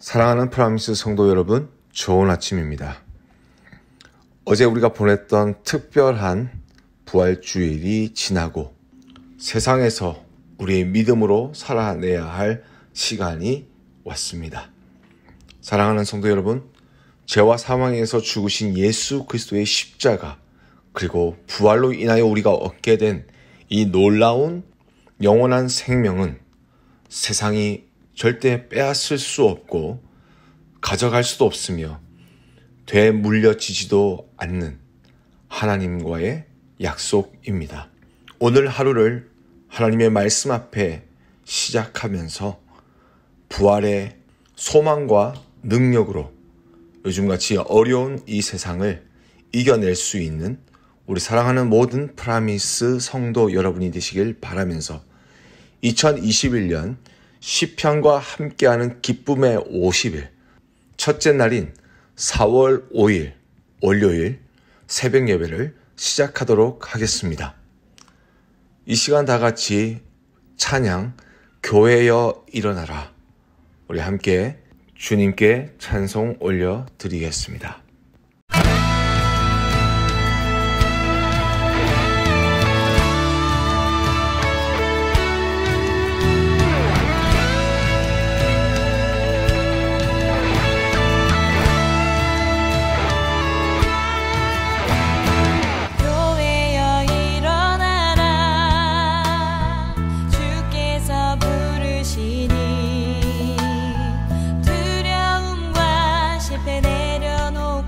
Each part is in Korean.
사랑하는 프라미스 성도 여러분, 좋은 아침입니다. 어제 우리가 보냈던 특별한 부활주일이 지나고 세상에서 우리의 믿음으로 살아내야 할 시간이 왔습니다. 사랑하는 성도 여러분, 죄와 사망에서 죽으신 예수 그리스도의 십자가 그리고 부활로 인하여 우리가 얻게 된 이 놀라운 영원한 생명은 세상이 절대 빼앗을 수 없고 가져갈 수도 없으며 되물려지지도 않는 하나님과의 약속입니다. 오늘 하루를 하나님의 말씀 앞에 시작하면서 부활의 소망과 능력으로 요즘같이 어려운 이 세상을 이겨낼 수 있는 우리 사랑하는 모든 프라미스 성도 여러분이 되시길 바라면서 2021년 시편과 함께하는 기쁨의 50일 첫째 날인 4월 5일 월요일 새벽 예배를 시작하도록 하겠습니다. 이 시간 다 같이 찬양 교회여 일어나라, 우리 함께 주님께 찬송 올려드리겠습니다. 두려움과 실패 내려놓고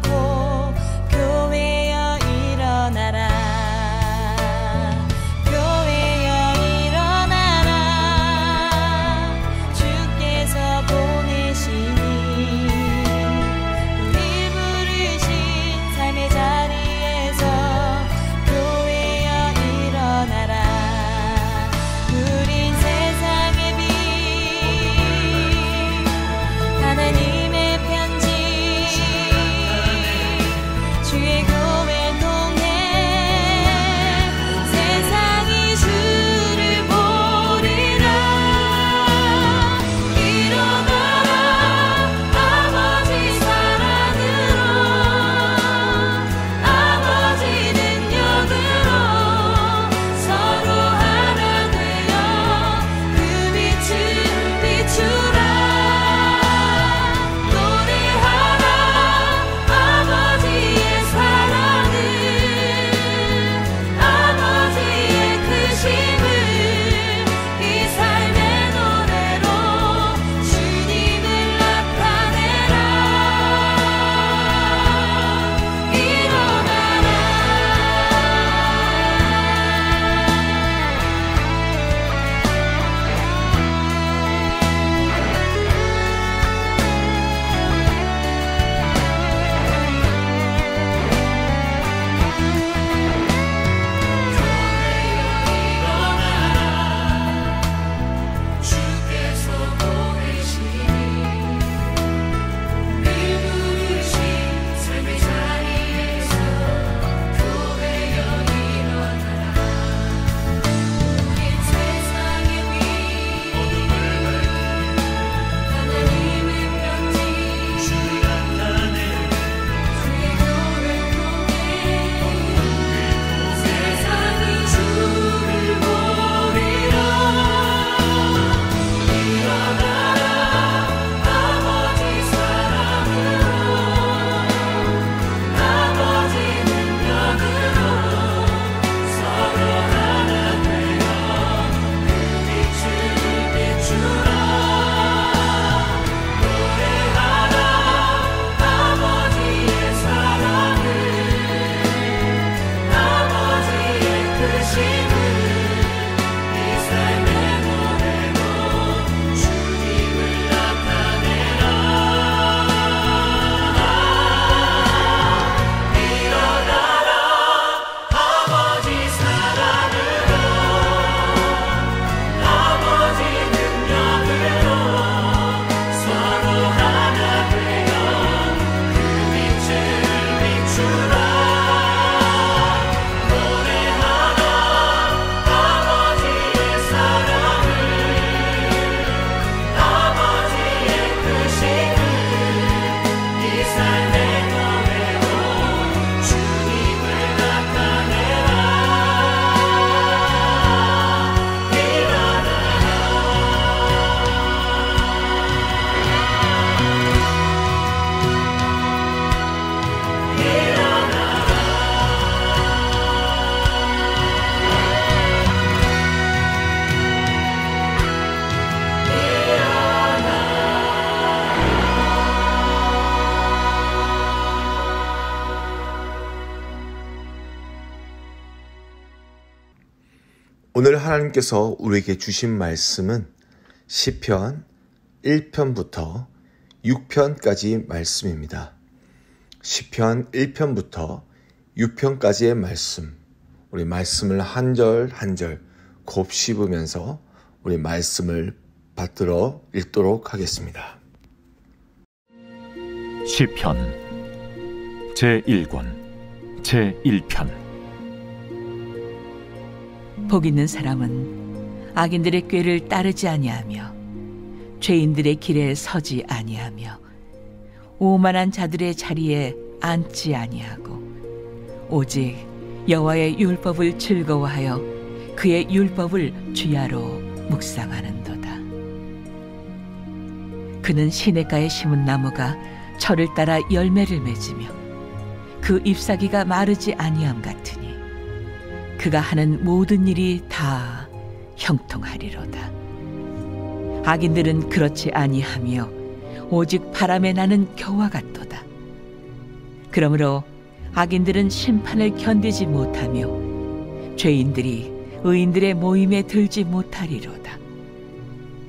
오늘 하나님께서 우리에게 주신 말씀은 시편 1편부터 6편까지 말씀입니다. 시편 1편부터 6편까지의 말씀, 우리 말씀을 한 절 한 절 곱씹으면서 우리 말씀을 받들어 읽도록 하겠습니다. 시편 제1권 제1편. 복 있는 사람은 악인들의 꾀를 따르지 아니하며 죄인들의 길에 서지 아니하며 오만한 자들의 자리에 앉지 아니하고 오직 여호와의 율법을 즐거워하여 그의 율법을 주야로 묵상하는도다. 그는 시냇가에 심은 나무가 철을 따라 열매를 맺으며 그 잎사귀가 마르지 아니함 같으니 그가 하는 모든 일이 다 형통하리로다. 악인들은 그렇지 아니하며 오직 바람에 나는 겨와 같도다. 그러므로 악인들은 심판을 견디지 못하며 죄인들이 의인들의 모임에 들지 못하리로다.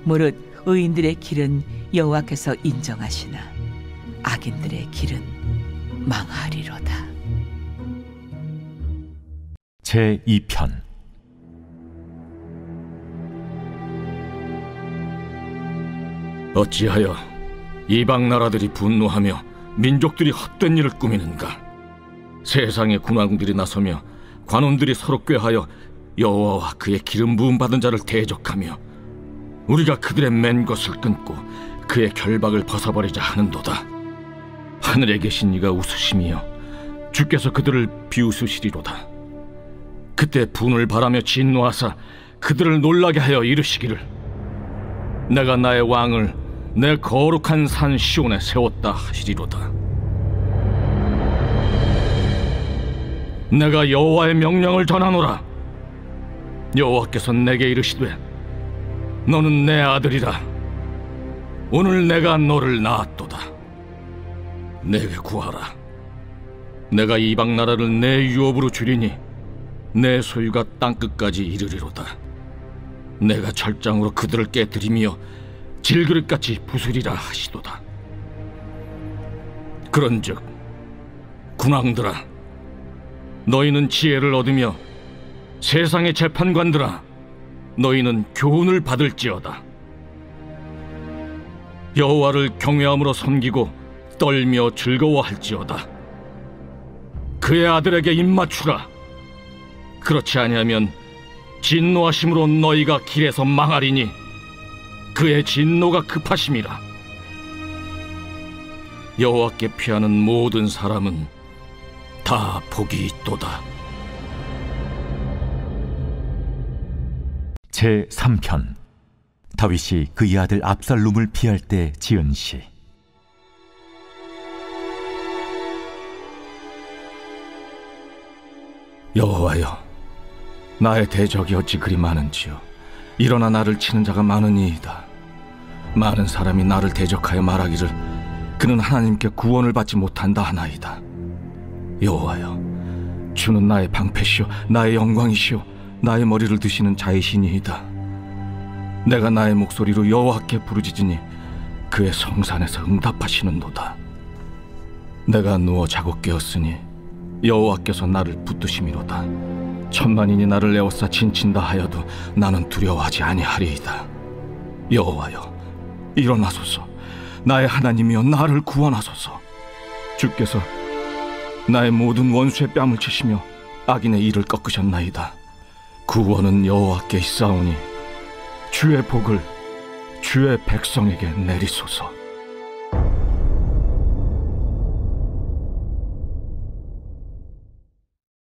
무릇 의인들의 길은 여호와께서 인정하시나 악인들의 길은 망하리로다. 제2편. 어찌하여 이방 나라들이 분노하며 민족들이 헛된 일을 꾸미는가? 세상의 군왕들이 나서며 관원들이 서로 꾀하여 여호와와 그의 기름 부음 받은 자를 대적하며 우리가 그들의 맨 것을 끊고 그의 결박을 벗어버리자 하는도다. 하늘에 계신 이가 웃으시며 주께서 그들을 비웃으시리로다. 그때 분을 바라며 진노하사 그들을 놀라게 하여 이르시기를 내가 나의 왕을 내 거룩한 산 시온에 세웠다 하시리로다. 내가 여호와의 명령을 전하노라. 여호와께서 내게 이르시되 너는 내 아들이라. 오늘 내가 너를 낳았도다. 내게 구하라. 내가 이방 나라를 내 유업으로 주리니 내 소유가 땅끝까지 이르리로다. 내가 철장으로 그들을 깨뜨리며 질그릇같이 부수리라 하시도다. 그런즉 군왕들아, 너희는 지혜를 얻으며 세상의 재판관들아, 너희는 교훈을 받을지어다. 여호와를 경외함으로 섬기고 떨며 즐거워할지어다. 그의 아들에게 입맞추라. 그렇지 아니하면 진노하심으로 너희가 길에서 망하리니 그의 진노가 급하심이라. 여호와께 피하는 모든 사람은 다 복이 있도다. 제3편. 다윗이 그의 아들 압살롬을 피할 때 지은 시. 여호와여, 나의 대적이 어찌 그리 많은지요. 일어나 나를 치는 자가 많으니이다. 많은 사람이 나를 대적하여 말하기를 그는 하나님께 구원을 받지 못한다 하나이다. 여호와여, 주는 나의 방패시오 나의 영광이시오 나의 머리를 드시는 자이시니이다. 내가 나의 목소리로 여호와께 부르짖으니 그의 성산에서 응답하시는도다. 내가 누워 자고 깨었으니 여호와께서 나를 붙드심이로다. 천만인이 나를 에워싸 진친다 하여도 나는 두려워하지 아니하리이다. 여호와여, 일어나소서. 나의 하나님이여, 나를 구원하소서. 주께서 나의 모든 원수의 뺨을 치시며 악인의 이를 꺾으셨나이다. 구원은 여호와께 있사오니 주의 복을 주의 백성에게 내리소서.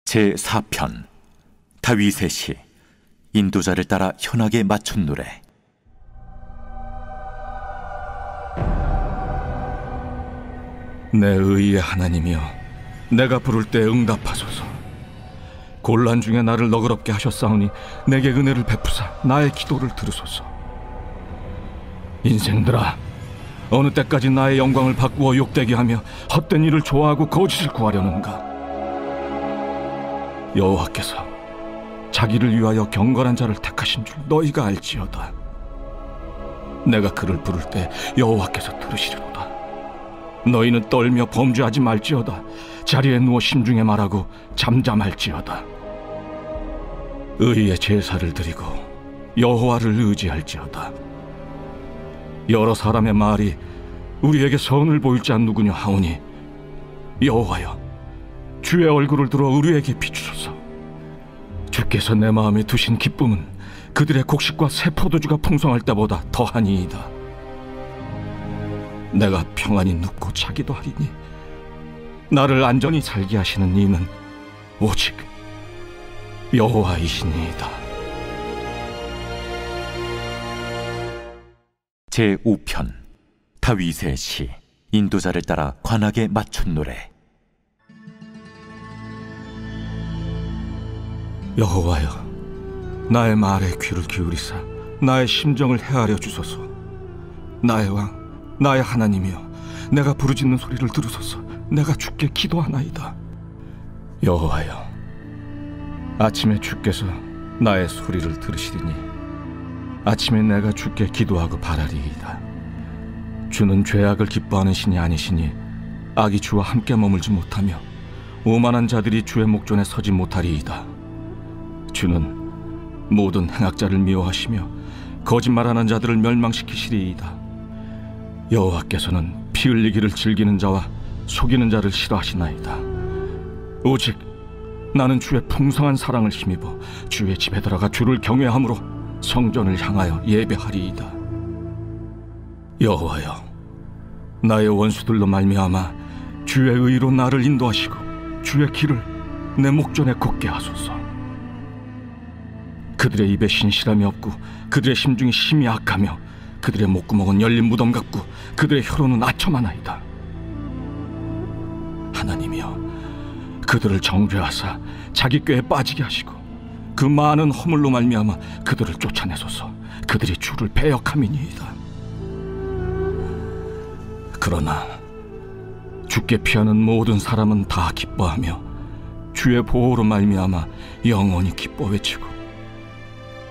제4편. 다윗의 시. 인도자를 따라 현악에 맞춘 노래. 내 의의 하나님이여, 내가 부를 때 응답하소서. 곤란 중에 나를 너그럽게 하셨사오니 내게 은혜를 베푸사 나의 기도를 들으소서. 인생들아, 어느 때까지 나의 영광을 바꾸어 욕되게 하며 헛된 일을 좋아하고 거짓을 구하려는가? 여호와께서 자기를 위하여 경건한 자를 택하신 줄 너희가 알지어다. 내가 그를 부를 때 여호와께서 들으시리로다. 너희는 떨며 범죄하지 말지어다. 자리에 누워 심중에 말하고 잠잠할지어다. 의의 제사를 드리고 여호와를 의지할지어다. 여러 사람의 말이 우리에게 선을 보일 자 누구냐 하오니 여호와여, 주의 얼굴을 들어 우리에게 비추소서. 주께서 내 마음에 두신 기쁨은 그들의 곡식과 새 포도주가 풍성할 때보다 더하니이다. 내가 평안히 눕고 자기도 하리니 나를 안전히 살게 하시는 이는 오직 여호와이시니이다. 제5편 다윗의 시. 인도자를 따라 관악에 맞춘 노래. 여호와여, 나의 말에 귀를 기울이사 나의 심정을 헤아려 주소서. 나의 왕, 나의 하나님이여, 내가 부르짖는 소리를 들으소서. 내가 주께 기도하나이다. 여호와여, 아침에 주께서 나의 소리를 들으시리니 아침에 내가 주께 기도하고 바라리이다. 주는 죄악을 기뻐하는 신이 아니시니 악이 주와 함께 머물지 못하며 오만한 자들이 주의 목전에 서지 못하리이다. 주는 모든 행악자를 미워하시며 거짓말하는 자들을 멸망시키시리이다. 여호와께서는 피 흘리기를 즐기는 자와 속이는 자를 싫어하시나이다. 오직 나는 주의 풍성한 사랑을 힘입어 주의 집에 들어가 주를 경외함으로 성전을 향하여 예배하리이다. 여호와여, 나의 원수들로 말미암아 주의 의로 나를 인도하시고 주의 길을 내 목전에 걷게 하소서. 그들의 입에 신실함이 없고 그들의 심중이 심히 악하며 그들의 목구멍은 열린 무덤 같고 그들의 혀로는 아첨하나이다. 하나님이여, 그들을 정죄하사 자기 꾀에 빠지게 하시고 그 많은 허물로 말미암아 그들을 쫓아내소서. 그들이 주를 배역함이니이다. 그러나 주께 피하는 모든 사람은 다 기뻐하며 주의 보호로 말미암아 영원히 기뻐 외치고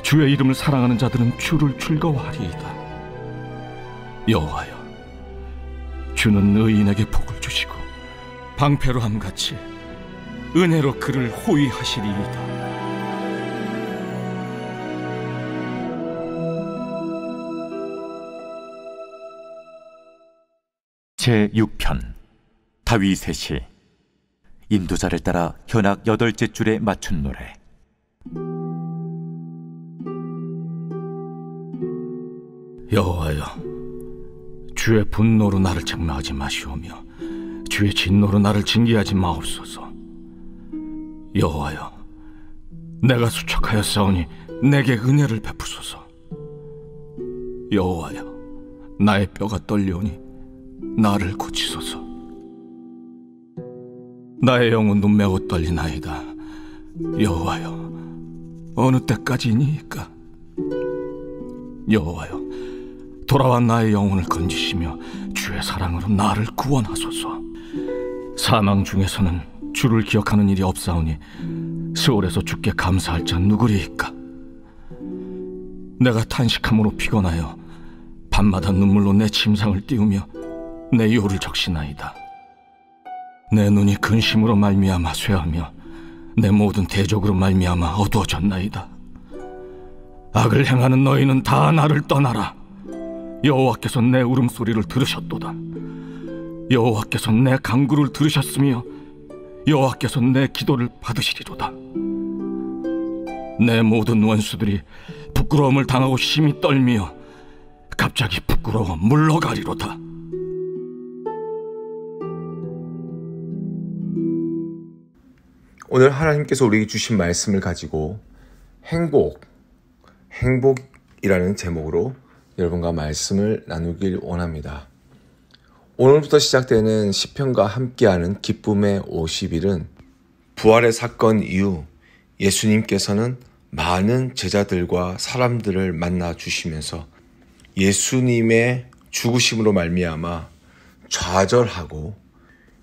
주의 이름을 사랑하는 자들은 주를 즐거워하리이다. 여호와여, 주는 의인에게 복을 주시고 방패로함같이 은혜로 그를 호위하시리이다. 제6편 다윗의 시. 인도자를 따라 현악 8째 줄에 맞춘 노래. 여호와여, 주의 분노로 나를 책망하지 마시오며 주의 진노로 나를 징계하지 마옵소서. 여호와여, 내가 수척하여 싸우니 내게 은혜를 베푸소서. 여호와여, 나의 뼈가 떨려오니 나를 고치소서. 나의 영혼도 매우 떨리나이다. 여호와여, 어느 때까지이니까? 여호와여, 돌아와 나의 영혼을 건지시며 주의 사랑으로 나를 구원하소서. 사망 중에서는 주를 기억하는 일이 없사오니 스올에서 주께 감사할 자 누구리이까? 내가 탄식함으로 피곤하여 밤마다 눈물로 내 침상을 띄우며 내 요를 적시나이다. 내 눈이 근심으로 말미암아 쇠하며 내 모든 대적으로 말미암아 어두워졌나이다. 악을 행하는 너희는 다 나를 떠나라. 여호와께서 내 울음소리를 들으셨도다. 여호와께서 내 간구를 들으셨으며 여호와께서 내 기도를 받으시리로다. 내 모든 원수들이 부끄러움을 당하고 심히 떨며 갑자기 부끄러워 물러가리로다. 오늘 하나님께서 우리에게 주신 말씀을 가지고 행복이라는 제목으로 여러분과 말씀을 나누길 원합니다. 오늘부터 시작되는 시편과 함께하는 기쁨의 50일은 부활의 사건 이후 예수님께서는 많은 제자들과 사람들을 만나 주시면서 예수님의 죽으심으로 말미암아 좌절하고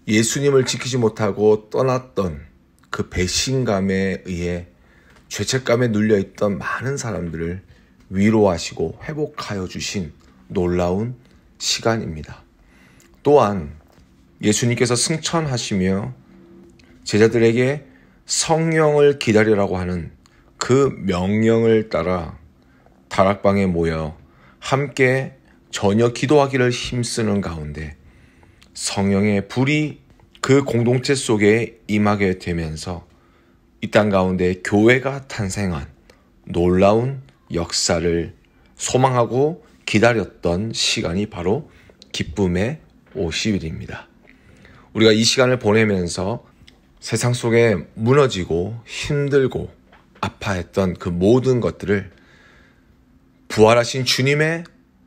예수님을 지키지 못하고 떠났던 그 배신감에 의해 죄책감에 눌려있던 많은 사람들을 위로하시고 회복하여 주신 놀라운 시간입니다. 또한 예수님께서 승천하시며 제자들에게 성령을 기다리라고 하는 그 명령을 따라 다락방에 모여 함께 저녁 기도하기를 힘쓰는 가운데 성령의 불이 그 공동체 속에 임하게 되면서 이 땅 가운데 교회가 탄생한 놀라운 역사를 소망하고 기다렸던 시간이 바로 기쁨의 50일입니다. 우리가 이 시간을 보내면서 세상 속에 무너지고 힘들고 아파했던 그 모든 것들을 부활하신 주님의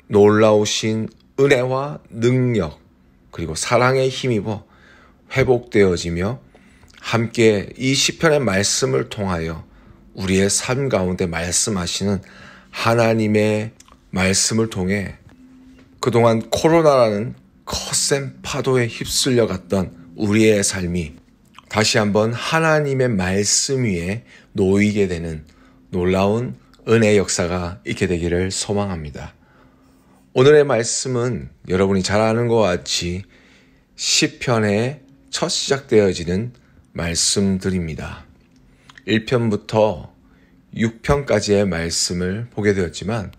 놀라우신 은혜와 능력 그리고 사랑에 힘입어 회복되어지며 함께 이 시편의 말씀을 통하여 우리의 삶 가운데 말씀하시는 하나님의 말씀을 통해 그동안 코로나라는 거센 파도에 휩쓸려 갔던 우리의 삶이 다시 한번 하나님의 말씀 위에 놓이게 되는 놀라운 은혜의 역사가 있게 되기를 소망합니다. 오늘의 말씀은 여러분이 잘 아는 것 같이 시편의 첫 시작되어지는 말씀들입니다. 1편부터 6편까지의 말씀을 보게 되었지만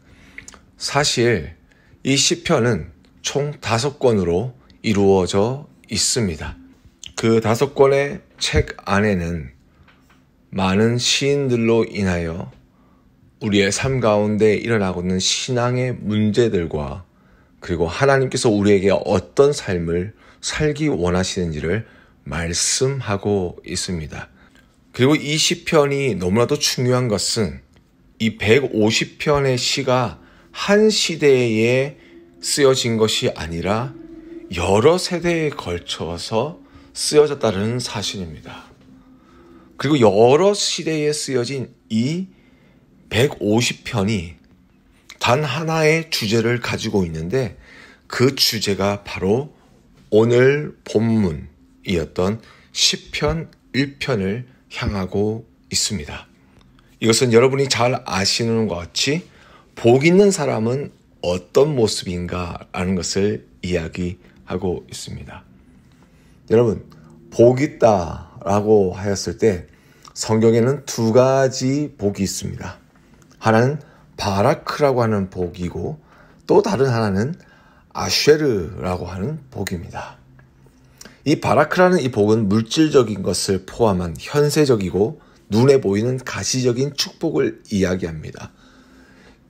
사실 이 시편은 총 5권으로 이루어져 있습니다. 그 5권의 책 안에는 많은 시인들로 인하여 우리의 삶 가운데 일어나고 있는 신앙의 문제들과 그리고 하나님께서 우리에게 어떤 삶을 살기 원하시는지를 말씀하고 있습니다. 그리고 이 시편이 너무나도 중요한 것은 이 150편의 시가 한 시대에 쓰여진 것이 아니라 여러 세대에 걸쳐서 쓰여졌다는 사실입니다. 그리고 여러 시대에 쓰여진 이 150편이 단 하나의 주제를 가지고 있는데 그 주제가 바로 오늘 본문이었던 시편 1편을 향하고 있습니다. 이것은 여러분이 잘 아시는 것 같이 복 있는 사람은 어떤 모습인가 라는 것을 이야기하고 있습니다. 여러분, 복 있다 라고 하였을 때 성경에는 2가지 복이 있습니다. 하나는 바라크라고 하는 복이고 또 다른 하나는 아쉐르라고 하는 복입니다. 이 바라크라는 이 복은 물질적인 것을 포함한 현세적이고 눈에 보이는 가시적인 축복을 이야기합니다.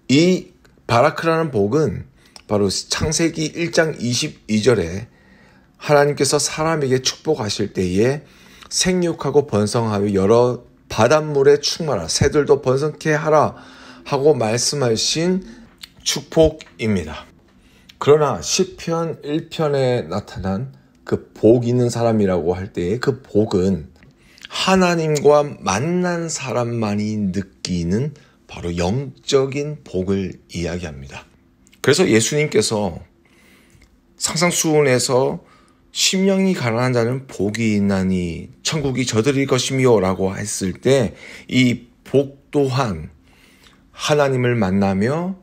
이 바라크라는 복은 바로 창세기 1장 22절에 하나님께서 사람에게 축복하실 때에 생육하고 번성하여 여러 바닷물에 충만하라 새들도 번성케 하라 하고 말씀하신 축복입니다. 그러나 시편 1편에 나타난 그 복 있는 사람이라고 할 때의 그 복은 하나님과 만난 사람만이 느끼는 바로 영적인 복을 이야기합니다. 그래서 예수님께서 상상수훈에서 심령이 가난한 자는 복이 있나니 천국이 저들일 것이며 라고 했을 때 이 복 또한 하나님을 만나며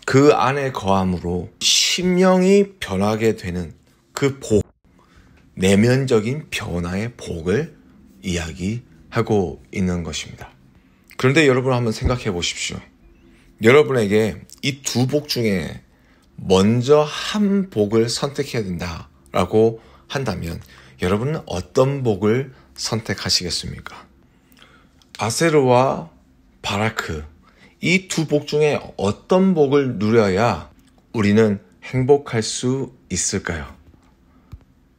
그 안에 거함으로 심령이 변하게 되는 그 복, 내면적인 변화의 복을 이야기하고 있는 것입니다. 그런데 여러분 한번 생각해 보십시오. 여러분에게 이 2복 중에 먼저 한 복을 선택해야 된다라고 한다면 여러분은 어떤 복을 선택하시겠습니까? 아세르와 바라크, 이 2복 중에 어떤 복을 누려야 우리는 행복할 수 있을까요?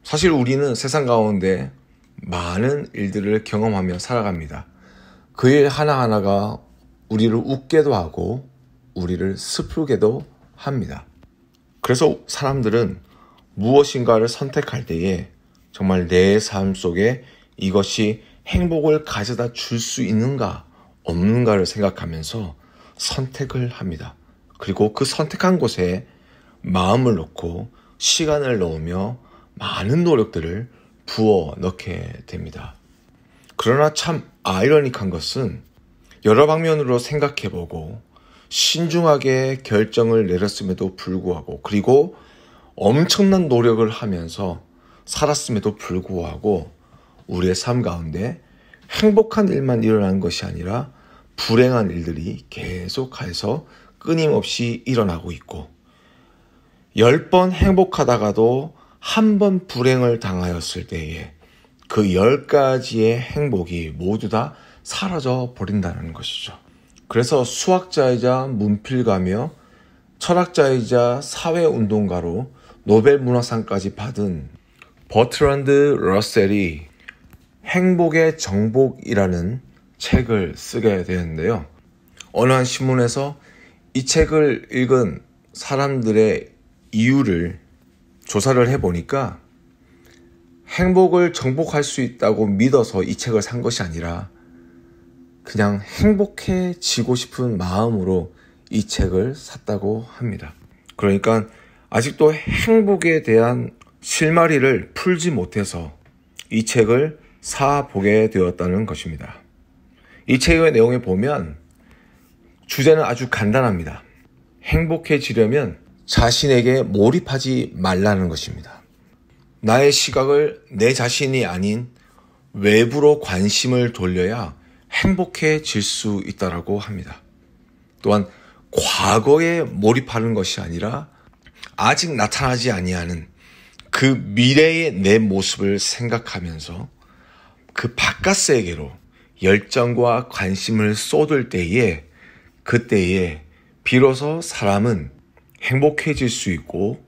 사실 우리는 세상 가운데 많은 일들을 경험하며 살아갑니다. 그 일 하나하나가 우리를 웃게도 하고 우리를 슬프게도 합니다. 그래서 사람들은 무엇인가를 선택할 때에 정말 내 삶 속에 이것이 행복을 가져다 줄 수 있는가 없는가를 생각하면서 선택을 합니다. 그리고 그 선택한 곳에 마음을 놓고 시간을 넣으며 많은 노력들을 부어 넣게 됩니다. 그러나 참 아이러니한 것은 여러 방면으로 생각해보고 신중하게 결정을 내렸음에도 불구하고, 그리고 엄청난 노력을 하면서 살았음에도 불구하고 우리의 삶 가운데 행복한 일만 일어나는 것이 아니라 불행한 일들이 계속해서 끊임없이 일어나고 있고, 10번 행복하다가도 한 번 불행을 당하였을 때에 그 10가지의 행복이 모두 다 사라져 버린다는 것이죠. 그래서 수학자이자 문필가며 철학자이자 사회운동가로 노벨 문학상까지 받은 버트란드 러셀이 행복의 정복이라는 책을 쓰게 되었는데요. 어느 한 신문에서 이 책을 읽은 사람들의 이유를 조사를 해보니까 행복을 정복할 수 있다고 믿어서 이 책을 산 것이 아니라 그냥 행복해지고 싶은 마음으로 이 책을 샀다고 합니다. 그러니까 아직도 행복에 대한 실마리를 풀지 못해서 이 책을 사보게 되었다는 것입니다. 이 책의 내용에 보면 주제는 아주 간단합니다. 행복해지려면 자신에게 몰입하지 말라는 것입니다. 나의 시각을 내 자신이 아닌 외부로 관심을 돌려야 행복해질 수 있다고 합니다. 또한 과거에 몰입하는 것이 아니라 아직 나타나지 아니하는 그 미래의 내 모습을 생각하면서 그 바깥 세계로 열정과 관심을 쏟을 때에, 그때에 비로소 사람은 행복해질 수 있고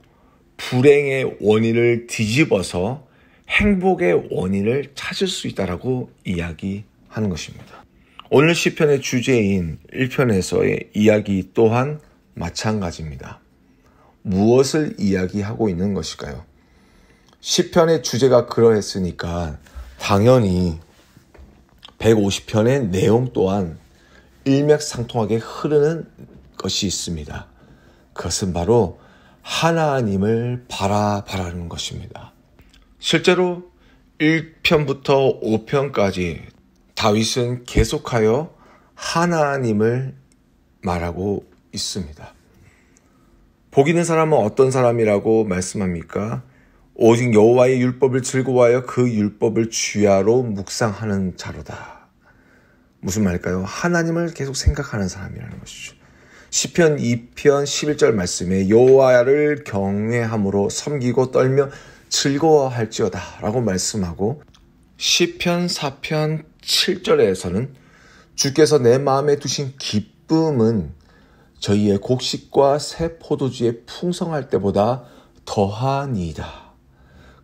불행의 원인을 뒤집어서 행복의 원인을 찾을 수 있다라고 이야기하는 것입니다. 오늘 시편의 주제인 1편에서의 이야기 또한 마찬가지입니다. 무엇을 이야기하고 있는 것일까요? 시편의 주제가 그러했으니까 당연히 150편의 내용 또한 일맥상통하게 흐르는 것이 있습니다. 그것은 바로 하나님을 바라는 것입니다. 실제로 1편부터 5편까지 다윗은 계속하여 하나님을 말하고 있습니다. 복 있는 사람은 어떤 사람이라고 말씀합니까? 오직 여호와의 율법을 즐거워하여 그 율법을 주야로 묵상하는 자로다. 무슨 말일까요? 하나님을 계속 생각하는 사람이라는 것이죠. 시편 2편 11절 말씀에 여호와를 경외함으로 섬기고 떨며 즐거워할지어다 라고 말씀하고, 시편 4편 7절에서는 주께서 내 마음에 두신 기쁨은 저희의 곡식과 새 포도주에 풍성할 때보다 더하니이다.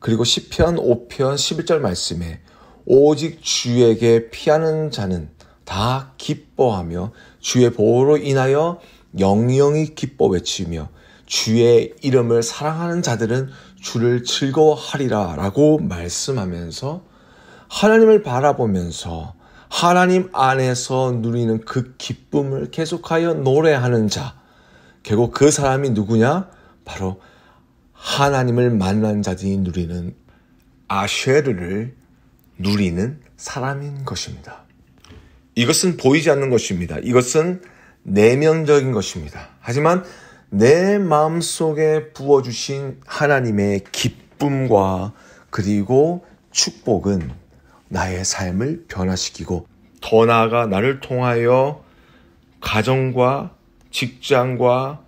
그리고 시편 5편 11절 말씀에 오직 주에게 피하는 자는 다 기뻐하며 주의 보호로 인하여 영영이 기뻐 외치며 주의 이름을 사랑하는 자들은 주를 즐거워하리라 라고 말씀하면서 하나님을 바라보면서 하나님 안에서 누리는 그 기쁨을 계속하여 노래하는 자, 결국 그 사람이 누구냐? 바로 하나님을 만난 자들이 누리는 아쉐르를 누리는 사람인 것입니다. 이것은 보이지 않는 것입니다. 이것은 내면적인 것입니다. 하지만 내 마음속에 부어주신 하나님의 기쁨과 그리고 축복은 나의 삶을 변화시키고 더 나아가 나를 통하여 가정과 직장과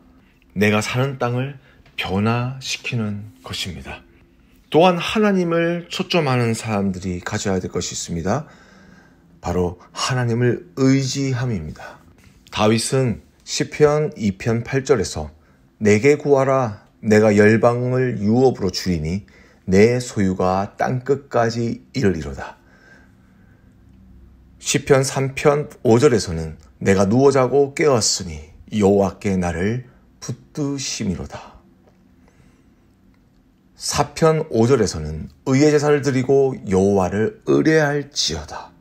내가 사는 땅을 변화시키는 것입니다. 또한 하나님을 초점하는 사람들이 가져야 될 것이 있습니다. 바로 하나님을 의지함입니다. 다윗은 시편 2편 8절에서 내게 구하라 내가 열방을 유업으로 주리니 내 소유가 땅끝까지 이르리로다. 시편 3편 5절에서는 내가 누워 자고 깨었으니 여호와께 나를 붙드심이로다. 4편 5절에서는 의의 제사를 드리고 여호와를 의뢰할지어다.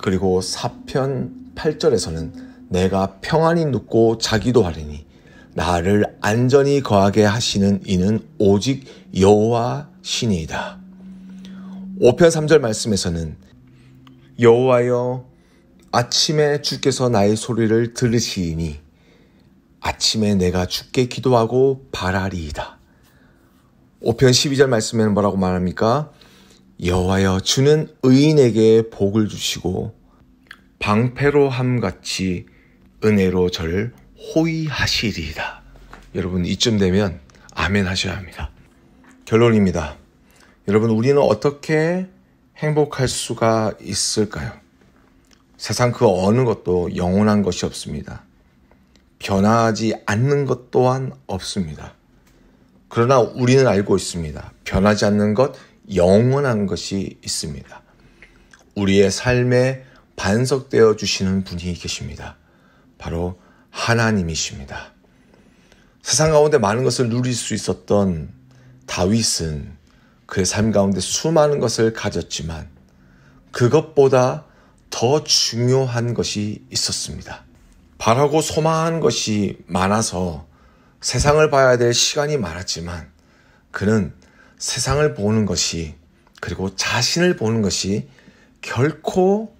그리고 4편 8절에서는 내가 평안히 눕고 자기도 하리니 나를 안전히 거하게 하시는 이는 오직 여호와 신이다. 5편 3절 말씀에서는 여호와여 아침에 주께서 나의 소리를 들으시니 아침에 내가 주께 기도하고 바라리이다. 5편 12절 말씀에는 뭐라고 말합니까? 여호와여 주는 의인에게 복을 주시고 방패로 함같이 은혜로 저를 호위하시리이다. 여러분 이쯤 되면 아멘 하셔야 합니다. 결론입니다. 여러분 우리는 어떻게 행복할 수가 있을까요? 세상 그 어느 것도 영원한 것이 없습니다. 변하지 않는 것 또한 없습니다. 그러나 우리는 알고 있습니다. 변하지 않는 것, 영원한 것이 있습니다. 우리의 삶에 반석되어 주시는 분이 계십니다. 바로 하나님이십니다. 세상 가운데 많은 것을 누릴 수 있었던 다윗은 그의 삶 가운데 수많은 것을 가졌지만 그것보다 더 중요한 것이 있었습니다. 바라고 소망한 것이 많아서 세상을 봐야 될 시간이 많았지만 그는 세상을 보는 것이 그리고 자신을 보는 것이 결코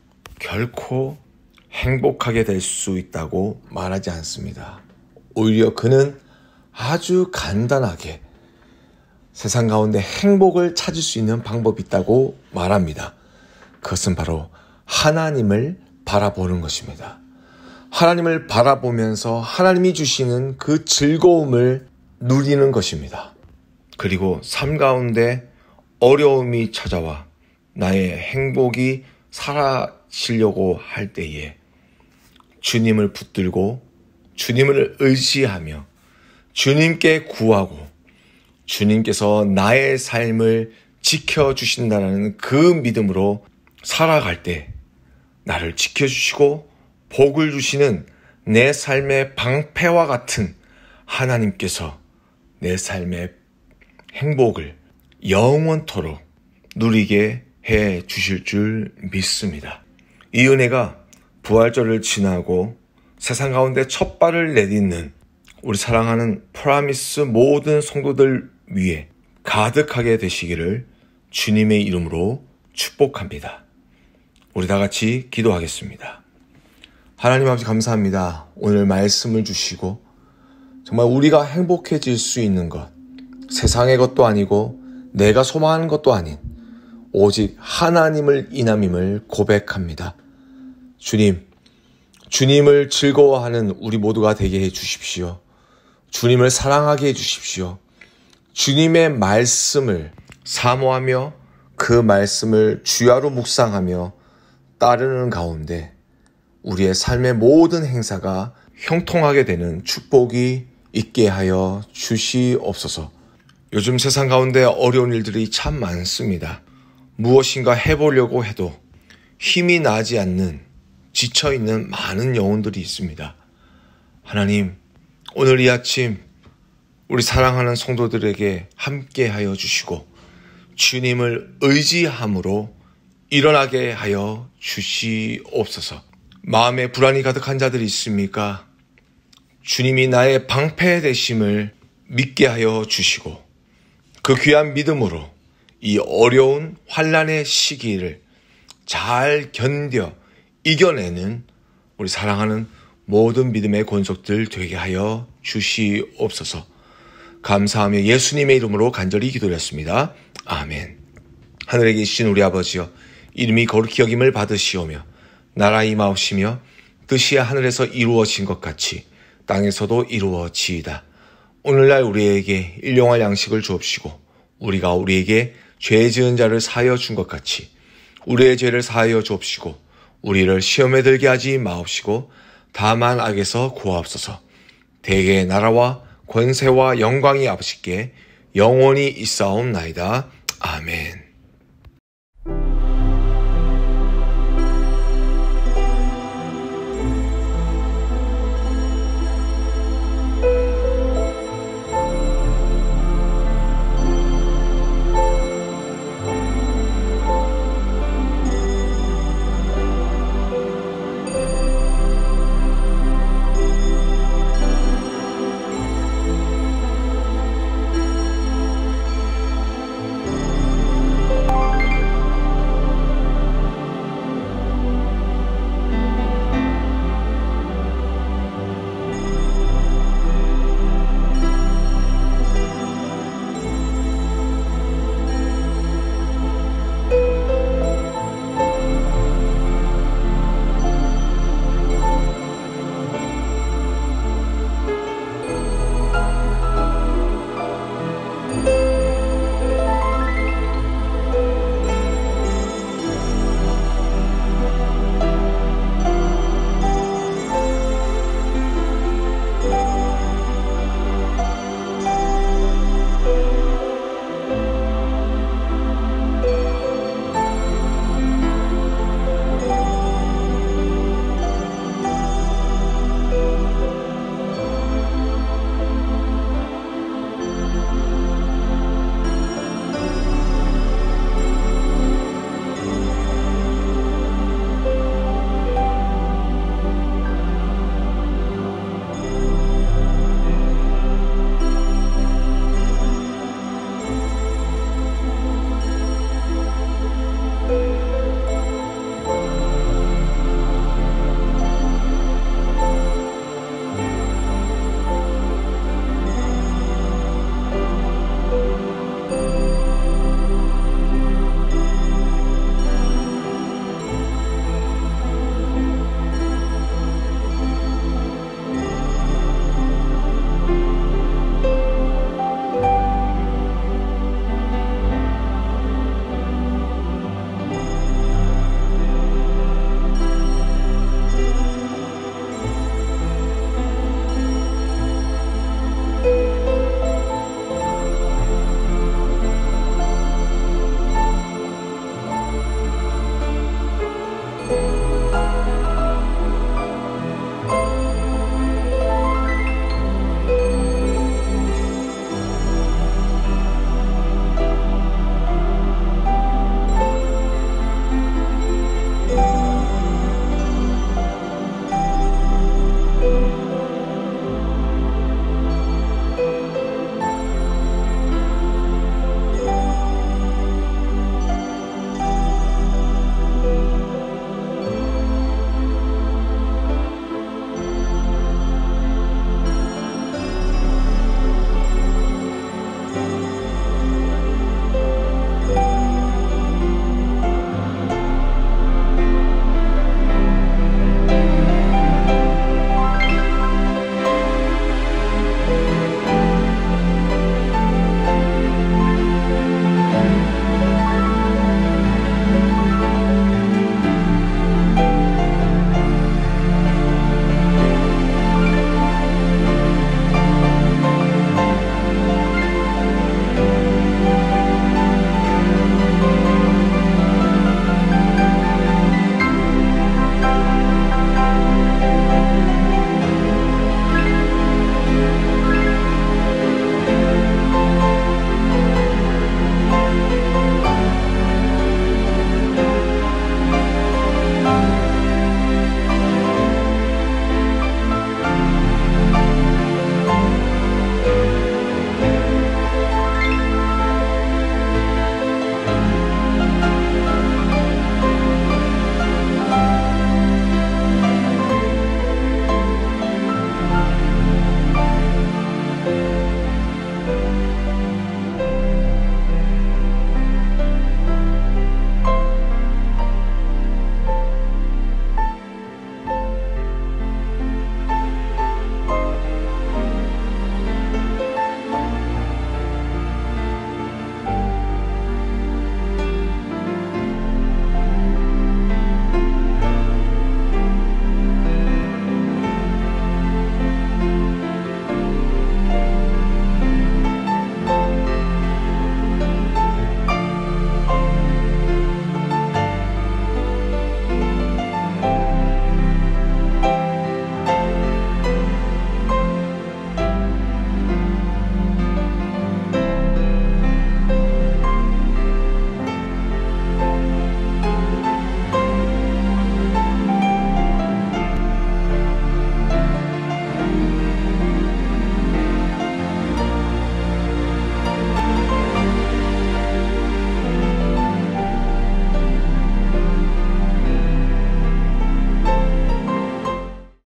행복하게 될 수 있다고 말하지 않습니다. 오히려 그는 아주 간단하게 세상 가운데 행복을 찾을 수 있는 방법이 있다고 말합니다. 그것은 바로 하나님을 바라보는 것입니다. 하나님을 바라보면서 하나님이 주시는 그 즐거움을 누리는 것입니다. 그리고 삶 가운데 어려움이 찾아와 나의 행복이 사라지려고 할 때에 주님을 붙들고 주님을 의지하며 주님께 구하고 주님께서 나의 삶을 지켜주신다는 그 믿음으로 살아갈 때 나를 지켜주시고 복을 주시는 내 삶의 방패와 같은 하나님께서 내 삶의 행복을 영원토록 누리게 해 주실 줄 믿습니다. 이 은혜가 부활절을 지나고 세상 가운데 첫 발을 내딛는 우리 사랑하는 프라미스 모든 성도들 위해 가득하게 되시기를 주님의 이름으로 축복합니다. 우리 다 같이 기도하겠습니다. 하나님 아버지 감사합니다. 오늘 말씀을 주시고 정말 우리가 행복해질 수 있는 것, 세상의 것도 아니고 내가 소망하는 것도 아닌 오직 하나님을 인함임을 고백합니다. 주님, 주님을 즐거워하는 우리 모두가 되게 해 주십시오. 주님을 사랑하게 해 주십시오. 주님의 말씀을 사모하며 그 말씀을 주야로 묵상하며 따르는 가운데 우리의 삶의 모든 행사가 형통하게 되는 축복이 있게 하여 주시옵소서. 요즘 세상 가운데 어려운 일들이 참 많습니다. 무엇인가 해보려고 해도 힘이 나지 않는 지쳐있는 많은 영혼들이 있습니다. 하나님, 오늘 이 아침 우리 사랑하는 성도들에게 함께하여 주시고 주님을 의지함으로 일어나게 하여 주시옵소서. 마음에 불안이 가득한 자들이 있습니까? 주님이 나의 방패 되심을 믿게 하여 주시고 그 귀한 믿음으로 이 어려운 환난의 시기를 잘 견뎌 이겨내는 우리 사랑하는 모든 믿음의 권속들 되게 하여 주시옵소서. 감사하며 예수님의 이름으로 간절히 기도드렸습니다. 아멘. 하늘에 계신 우리 아버지여, 이름이 거룩히 여김을 받으시오며 나라 임하옵시며 뜻이 하늘에서 이루어진 것 같이 땅에서도 이루어지이다. 오늘날 우리에게 일용할 양식을 주옵시고 우리가 우리에게 죄 지은 자를 사하여 준 것 같이 우리의 죄를 사하여 주옵시고 우리를 시험에 들게 하지 마옵시고 다만 악에서 구하옵소서. 대개의 나라와 권세와 영광이 아버지께 영원히 있사옵나이다. 아멘.